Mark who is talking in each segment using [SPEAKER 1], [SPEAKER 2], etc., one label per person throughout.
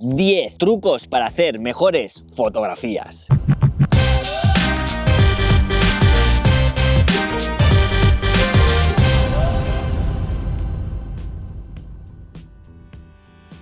[SPEAKER 1] 10 trucos para hacer mejores fotografías.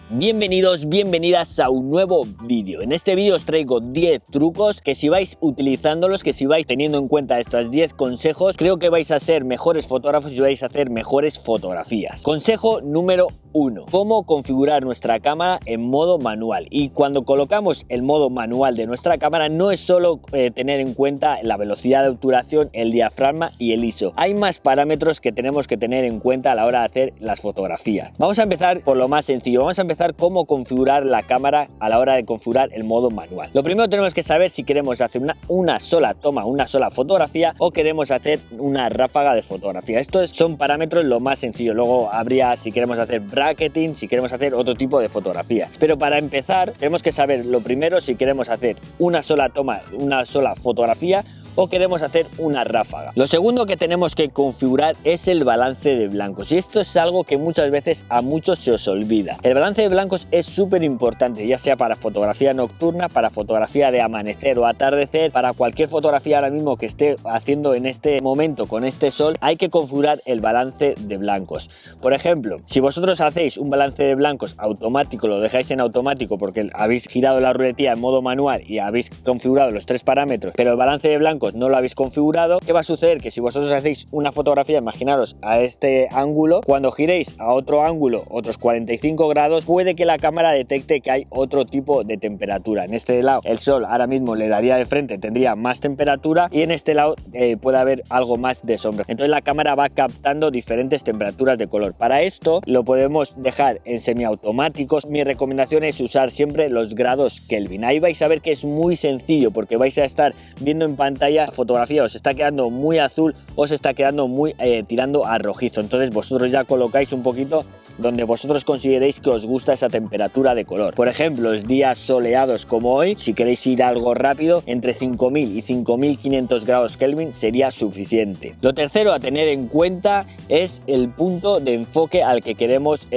[SPEAKER 1] Bienvenidos, bienvenidas a un nuevo vídeo. En este vídeo os traigo 10 trucos que si vais utilizándolos, que si vais teniendo en cuenta estos 10 consejos, creo que vais a ser mejores fotógrafos y vais a hacer mejores fotografías. Consejo número 1. Cómo configurar nuestra cámara en modo manual. Y cuando colocamos el modo manual de nuestra cámara, no es solo tener en cuenta la velocidad de obturación, el diafragma y el ISO. Hay más parámetros que tenemos que tener en cuenta a la hora de hacer las fotografías. Vamos a empezar por lo más sencillo. Vamos a empezar cómo configurar la cámara a la hora de configurar el modo manual. Lo primero tenemos que saber si queremos hacer una sola toma, una sola fotografía o queremos hacer una ráfaga de fotografía. Estos son parámetros lo más sencillo. Luego habría si queremos hacer bracketing, si queremos hacer otro tipo de fotografía. Pero para empezar tenemos que saber lo primero si queremos hacer una sola toma, una sola fotografía o queremos hacer una ráfaga. Lo segundo que tenemos que configurar es el balance de blancos, y esto es algo que muchas veces a muchos se os olvida. El balance de blancos es súper importante, ya sea para fotografía nocturna, para fotografía de amanecer o atardecer, para cualquier fotografía ahora mismo que esté haciendo en este momento con este sol, hay que configurar el balance de blancos. Por ejemplo, si vosotros hacéis un balance de blancos automático, lo dejáis en automático porque habéis girado la ruletilla en modo manual y habéis configurado los 3 parámetros, pero el balance de blancos no lo habéis configurado, ¿qué va a suceder? Que si vosotros hacéis una fotografía, imaginaros a este ángulo, cuando giréis a otro ángulo, otros 45 grados, puede que la cámara detecte que hay otro tipo de temperatura. En este lado el sol ahora mismo le daría de frente, tendría más temperatura, y en este lado puede haber algo más de sombra. Entonces la cámara va captando diferentes temperaturas de color. Para esto lo podemos dejar en semiautomáticos. Mi recomendación es usar siempre los grados Kelvin. Ahí vais a ver que es muy sencillo porque vais a estar viendo en pantalla fotografía, os está quedando muy azul, os está quedando muy tirando a rojizo. Entonces vosotros ya colocáis un poquito donde vosotros consideréis que os gusta esa temperatura de color. Por ejemplo, los días soleados como hoy, si queréis ir algo rápido, entre 5000 y 5500 grados Kelvin sería suficiente. Lo tercero a tener en cuenta es el punto de enfoque al que queremos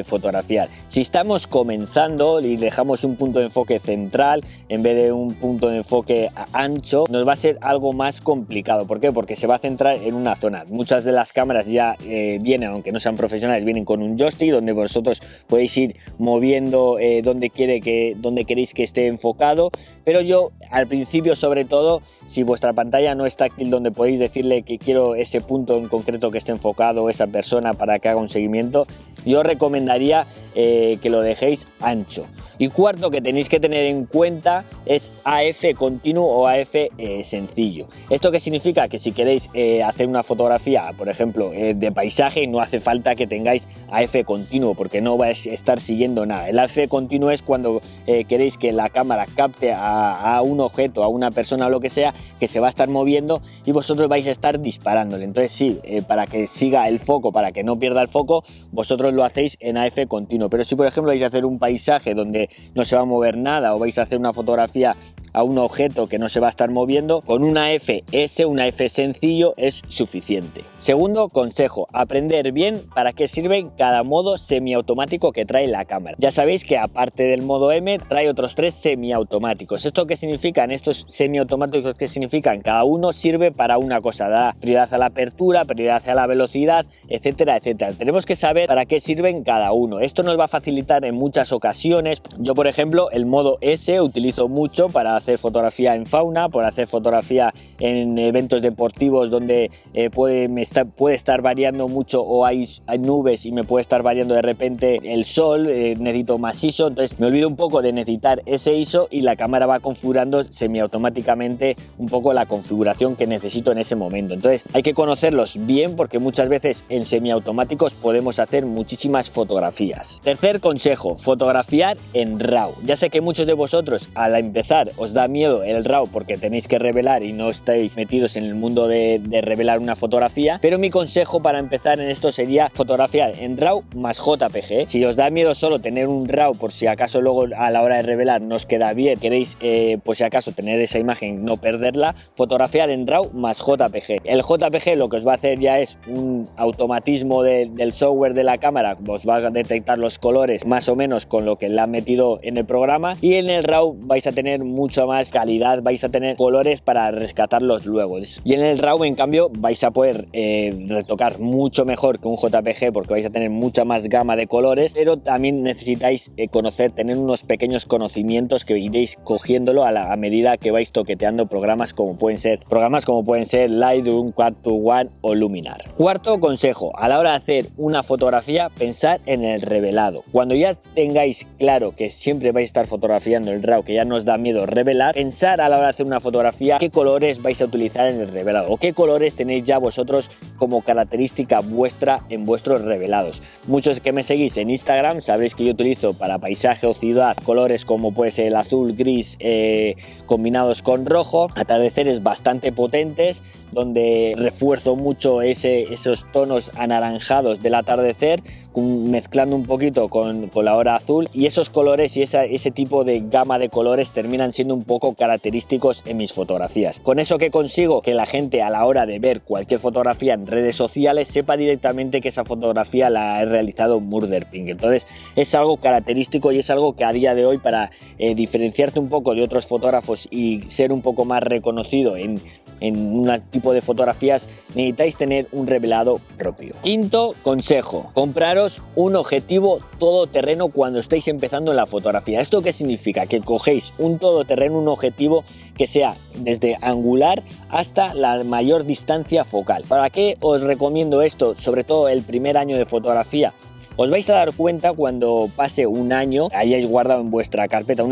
[SPEAKER 1] fotografiar. Si estamos comenzando y dejamos un punto de enfoque central en vez de un punto de enfoque ancho, nos va a ser algo más complicado. ¿Por qué? Porque se va a centrar en una zona. Muchas de las cámaras ya vienen, aunque no sean profesionales, vienen con un joystick donde vosotros podéis ir moviendo donde queréis que esté enfocado. Pero yo al principio, sobre todo, si vuestra pantalla no es táctil, donde podéis decirle que quiero ese punto en concreto que esté enfocado, esa persona, para que haga un seguimiento, yo os recomendaría que lo dejéis ancho. Y cuarto que tenéis que tener en cuenta es AF continuo o AF sencillo. ¿Esto qué significa? Que si queréis hacer una fotografía, por ejemplo, de paisaje, no hace falta que tengáis AF continuo porque no vais a estar siguiendo nada. El AF continuo es cuando queréis que la cámara capte a un objeto, a una persona o lo que sea, que se va a estar moviendo y vosotros vais a estar disparándole. Entonces sí, para que siga el foco, para que no pierda el foco, vosotros lo hacéis en AF continuo. Pero si por ejemplo vais a hacer un paisaje donde no se va a mover nada, o vais a hacer una fotografía a un objeto que no se va a estar moviendo, con una AF-S, una AF sencillo es suficiente. Segundo consejo, aprender bien para qué sirve cada modo semiautomático que trae la cámara. Ya sabéis que aparte del modo M trae otros 3 semiautomáticos. ¿Esto qué significan? Estos semiautomáticos, ¿qué significan? Cada uno sirve para una cosa, da prioridad a la apertura, prioridad a la velocidad, etcétera, etcétera. Tenemos que saber para qué sirven cada uno. Esto nos va a facilitar en muchas ocasiones. Yo, por ejemplo, el modo S utilizo mucho para hacer fotografía en fauna, por hacer fotografía en eventos deportivos donde puede estar variando mucho, o hay nubes y me puede estar variando de repente el sol, necesito más ISO, entonces me olvido un poco de necesitar ese ISO y la cámara va configurando semiautomáticamente un poco la configuración que necesito en ese momento. Entonces hay que conocerlos bien porque muchas veces en semiautomáticos podemos hacer muchísimas fotografías. Tercer consejo, fotografiar en RAW. Ya sé que muchos de vosotros al empezar os os da miedo el RAW porque tenéis que revelar y no estáis metidos en el mundo de revelar una fotografía, pero mi consejo para empezar en esto sería fotografiar en RAW más JPG. Si os da miedo solo tener un RAW por si acaso luego a la hora de revelar no os queda bien, queréis por si acaso tener esa imagen, no perderla, fotografiar en RAW más JPG. El JPG lo que os va a hacer ya es un automatismo del software de la cámara, os va a detectar los colores más o menos con lo que le han metido en el programa, y en el RAW vais a tener mucha más calidad, vais a tener colores para rescatarlos luego, y en el RAW en cambio vais a poder retocar mucho mejor que un JPG porque vais a tener mucha más gama de colores, pero también necesitáis tener unos pequeños conocimientos que iréis cogiéndolo a medida que vais toqueteando programas como pueden ser Lightroom, Capture One o Luminar. Cuarto consejo, a la hora de hacer una fotografía, pensad en el revelado. Cuando ya tengáis claro que siempre vais a estar fotografiando el RAW, que ya no os da miedo revelar, pensar a la hora de hacer una fotografía qué colores vais a utilizar en el revelado o qué colores tenéis ya vosotros como característica vuestra en vuestros revelados. Muchos que me seguís en Instagram sabréis que yo utilizo para paisaje o ciudad colores como puede ser el azul, gris combinados con rojo, atardeceres bastante potentes donde refuerzo mucho esos tonos anaranjados del atardecer mezclando un poquito con la hora azul, y esos colores y ese tipo de gama de colores terminan siendo un poco característicos en mis fotografías. Con eso que consigo que la gente a la hora de ver cualquier fotografía en redes sociales sepa directamente que esa fotografía la he realizado Murderpink. Entonces es algo característico y es algo que a día de hoy para diferenciarte un poco de otros fotógrafos y ser un poco más reconocido en un tipo de fotografías necesitáis tener un revelado propio. Quinto consejo, compraros un objetivo todoterreno cuando estéis empezando en la fotografía. ¿Esto qué significa? Que cogéis un todoterreno, un objetivo que sea desde angular hasta la mayor distancia focal. ¿Para qué os recomiendo esto? Sobre todo el primer año de fotografía. Os vais a dar cuenta cuando pase un año, hayáis guardado en vuestra carpeta,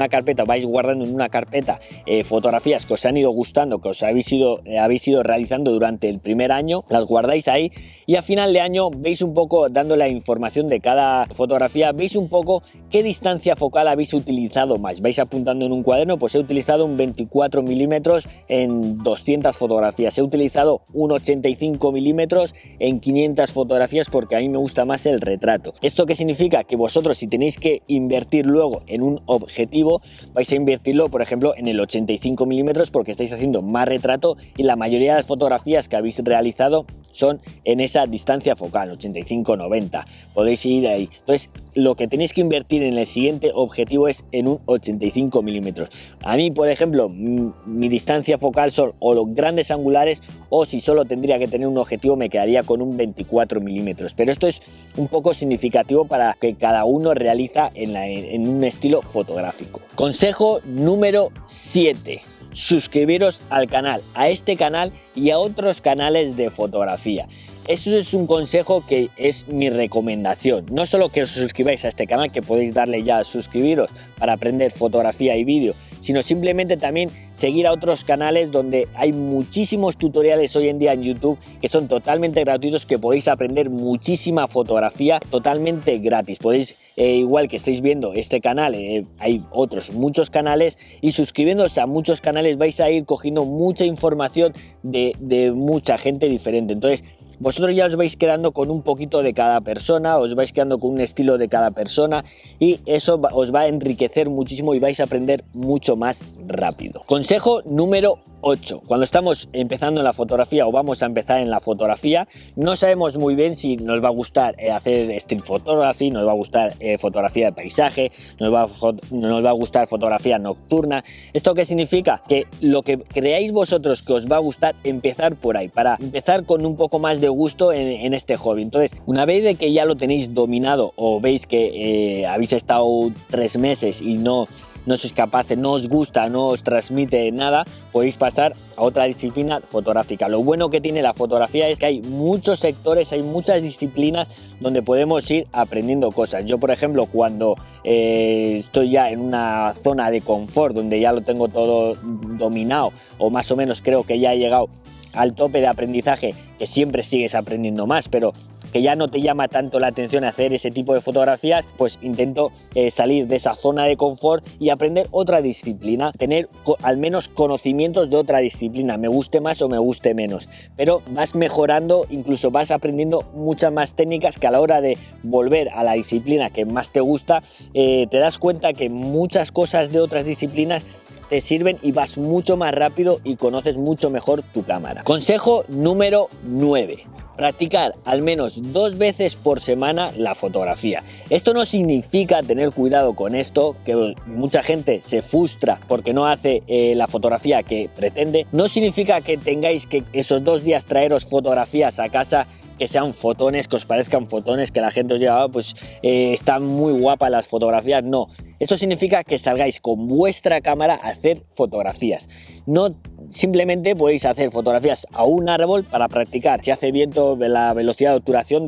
[SPEAKER 1] vais guardando en una carpeta fotografías que os han ido gustando, que os habéis ido realizando durante el primer año, las guardáis ahí y a final de año veis un poco, dando la información de cada fotografía, veis un poco qué distancia focal habéis utilizado más. Vais apuntando en un cuaderno, pues he utilizado un 24 milímetros en 200 fotografías, he utilizado un 85 milímetros en 500 fotografías porque a mí me gusta más el retrato. ¿Esto qué significa? Que vosotros, si tenéis que invertir luego en un objetivo, vais a invertirlo por ejemplo en el 85 milímetros porque estáis haciendo más retrato y la mayoría de las fotografías que habéis realizado son en esa distancia focal, 85-90, podéis ir ahí. Entonces lo que tenéis que invertir en el siguiente objetivo es en un 85 milímetros. A mí, por ejemplo, mi distancia focal son o los grandes angulares, o si solo tendría que tener un objetivo me quedaría con un 24 milímetros, pero esto es un poco significativo para que cada uno realiza en un estilo fotográfico. Consejo número 7. Suscribiros al canal, a este canal y a otros canales de fotografía. Eso es un consejo que es mi recomendación. No solo que os suscribáis a este canal, que podéis darle ya a suscribiros para aprender fotografía y vídeo, sino simplemente también seguir a otros canales donde hay muchísimos tutoriales hoy en día en YouTube que son totalmente gratuitos, que podéis aprender muchísima fotografía totalmente gratis. Podéis, igual que estáis viendo este canal, hay muchos canales, y suscribiéndose a muchos canales vais a ir cogiendo mucha información de mucha gente diferente. Entonces vosotros ya os vais quedando con un poquito de cada persona, os vais quedando con un estilo de cada persona y eso os va a enriquecer muchísimo y vais a aprender mucho más rápido. Consejo número 8. Cuando estamos empezando en la fotografía o vamos a empezar en la fotografía, no sabemos muy bien si nos va a gustar hacer street photography, nos va a gustar fotografía de paisaje, nos va a gustar fotografía nocturna. ¿Esto qué significa? Que lo que creáis vosotros que os va a gustar, empezar por ahí, para empezar con un poco más de gusto en este hobby. Entonces, una vez de que ya lo tenéis dominado o veis que habéis estado 3 meses y no sois capaces, no os gusta, no os transmite nada, podéis pasar a otra disciplina fotográfica. Lo bueno que tiene la fotografía es que hay muchos sectores, hay muchas disciplinas donde podemos ir aprendiendo cosas. Yo, por ejemplo, cuando estoy ya en una zona de confort, donde ya lo tengo todo dominado, o más o menos creo que ya he llegado al tope de aprendizaje, que siempre sigues aprendiendo más, pero que ya no te llama tanto la atención hacer ese tipo de fotografías, pues intento salir de esa zona de confort y aprender otra disciplina, tener al menos conocimientos de otra disciplina, me guste más o me guste menos, pero vas mejorando, incluso vas aprendiendo muchas más técnicas que a la hora de volver a la disciplina que más te gusta, te das cuenta que muchas cosas de otras disciplinas te sirven y vas mucho más rápido y conoces mucho mejor tu cámara. Consejo número 9. Practicar al menos 2 veces por semana la fotografía. Esto no significa tener cuidado con esto, que mucha gente se frustra porque no hace la fotografía que pretende. No significa que tengáis que esos 2 días traeros fotografías a casa que sean fotones, que os parezcan fotones, que la gente os diga, pues están muy guapas las fotografías. No, esto significa que salgáis con vuestra cámara a hacer fotografías. No simplemente podéis hacer fotografías a un árbol para practicar si hace viento, la velocidad de obturación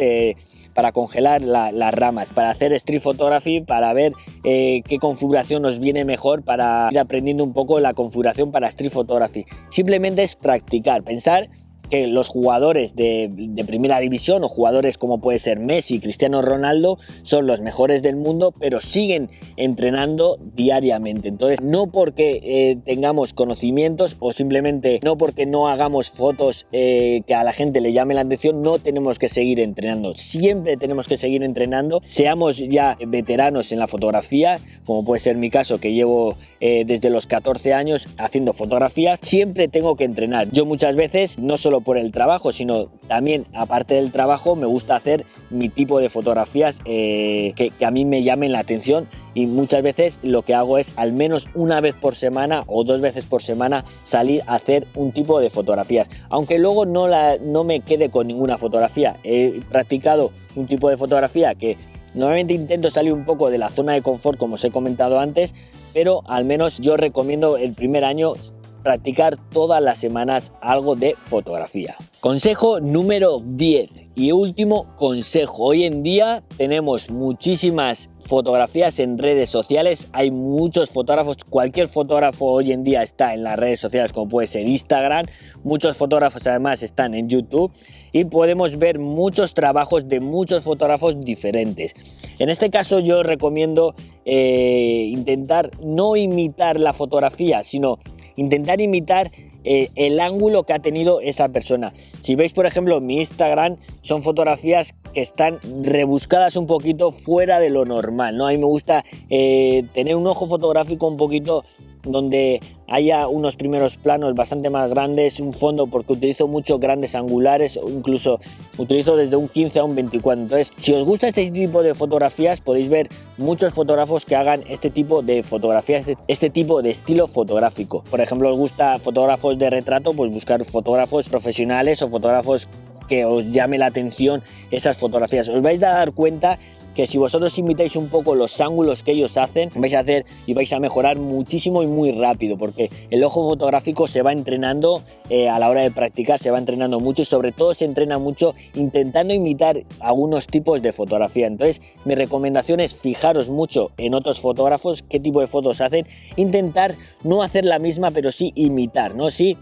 [SPEAKER 1] para congelar las ramas, para hacer street photography, para ver qué configuración os viene mejor, para ir aprendiendo un poco la configuración para street photography. Simplemente es practicar, pensar que los jugadores de primera división o jugadores como puede ser Messi, Cristiano Ronaldo son los mejores del mundo, pero siguen entrenando diariamente. Entonces, no porque tengamos conocimientos o simplemente no porque no hagamos fotos que a la gente le llame la atención, no tenemos que seguir entrenando. Siempre tenemos que seguir entrenando, seamos ya veteranos en la fotografía, como puede ser mi caso, que llevo desde los 14 años haciendo fotografías. Siempre tengo que entrenar. Yo muchas veces, no solo por el trabajo, sino también aparte del trabajo, me gusta hacer mi tipo de fotografías que a mí me llamen la atención, y muchas veces lo que hago es al menos una vez por semana o 2 veces por semana salir a hacer un tipo de fotografías, aunque luego no me quede con ninguna fotografía. He practicado un tipo de fotografía que normalmente intento salir un poco de la zona de confort, como os he comentado antes, pero al menos yo recomiendo el primer año practicar todas las semanas algo de fotografía. Consejo número 10 y último consejo. Hoy en día tenemos muchísimas fotografías en redes sociales, hay muchos fotógrafos, cualquier fotógrafo hoy en día está en las redes sociales, como puede ser Instagram, muchos fotógrafos además están en YouTube y podemos ver muchos trabajos de muchos fotógrafos diferentes. En este caso yo recomiendo intentar no imitar la fotografía, sino intentar imitar el ángulo que ha tenido esa persona. Si veis, por ejemplo, mi Instagram, son fotografías que están rebuscadas un poquito fuera de lo normal, ¿no? A mí me gusta tener un ojo fotográfico un poquito donde haya unos primeros planos bastante más grandes, un fondo, porque utilizo mucho grandes angulares, o incluso utilizo desde un 15 a un 24. Entonces, si os gusta este tipo de fotografías, podéis ver muchos fotógrafos que hagan este tipo de fotografías, este tipo de estilo fotográfico. Por ejemplo, os gusta fotógrafos de retrato, pues buscar fotógrafos profesionales o fotógrafos que os llame la atención esas fotografías. Os vais a dar cuenta que si vosotros imitáis un poco los ángulos que ellos hacen, vais a hacer y vais a mejorar muchísimo y muy rápido, porque el ojo fotográfico se va entrenando a la hora de practicar, se va entrenando mucho y sobre todo se entrena mucho intentando imitar algunos tipos de fotografía. Entonces, mi recomendación es fijaros mucho en otros fotógrafos, qué tipo de fotos hacen, intentar no hacer la misma, pero sí imitar, ¿no? Sí,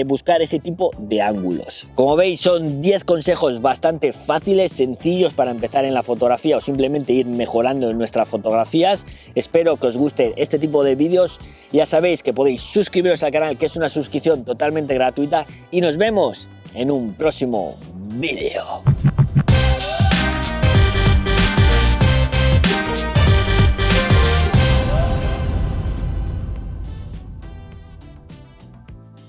[SPEAKER 1] buscar ese tipo de ángulos. Como veis, son 10 consejos bastante fáciles, sencillos para empezar en la fotografía o simplemente ir mejorando en nuestras fotografías. Espero que os guste este tipo de vídeos. Ya sabéis que podéis suscribiros al canal, que es una suscripción totalmente gratuita, y nos vemos en un próximo vídeo.